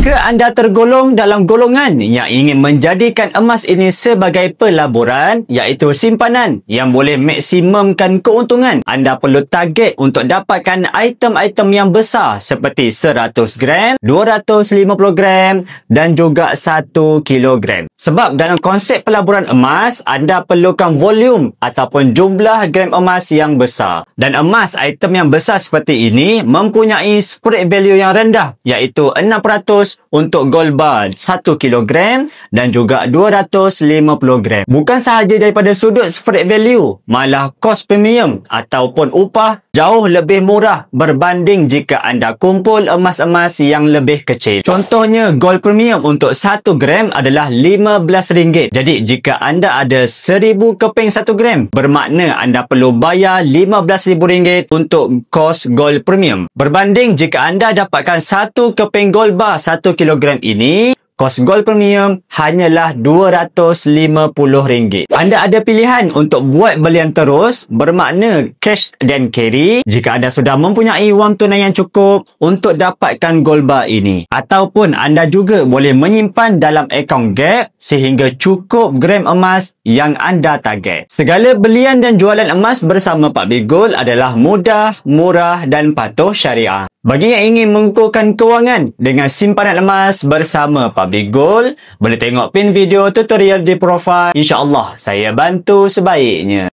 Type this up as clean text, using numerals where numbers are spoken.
Jika anda tergolong dalam golongan yang ingin menjadikan emas ini sebagai pelaburan, iaitu simpanan yang boleh maksimumkan keuntungan, anda perlu target untuk dapatkan item-item yang besar seperti 100 gram, 250 gram dan juga 1 kilogram. Sebab dalam konsep pelaburan emas, anda perlukan volume ataupun jumlah gram emas yang besar. Dan emas item yang besar seperti ini mempunyai spread value yang rendah, iaitu 6% untuk gold bar 1 kilogram dan juga 250 gram. Bukan sahaja daripada sudut spread value, malah kos premium ataupun upah jauh lebih murah berbanding jika anda kumpul emas-emas yang lebih kecil. Contohnya, gold premium untuk 1 gram adalah RM15. Jadi, jika anda ada 1000 keping 1 gram, bermakna anda perlu bayar RM15,000 untuk kos gold premium. Berbanding jika anda dapatkan 1 keping gold bar 1 kilogram ini, kos gold premium hanyalah RM250. Anda ada pilihan untuk buat belian terus, bermakna cash dan carry jika anda sudah mempunyai wang tunai yang cukup untuk dapatkan gold bar ini. Ataupun anda juga boleh menyimpan dalam akaun gap sehingga cukup gram emas yang anda target. Segala belian dan jualan emas bersama Pak Big Gold adalah mudah, murah dan patuh syariah. Bagi yang ingin mengukuhkan kewangan dengan simpanan emas bersama Pak Big Gold, boleh tengok pin video tutorial di profil. InsyaAllah saya bantu sebaiknya.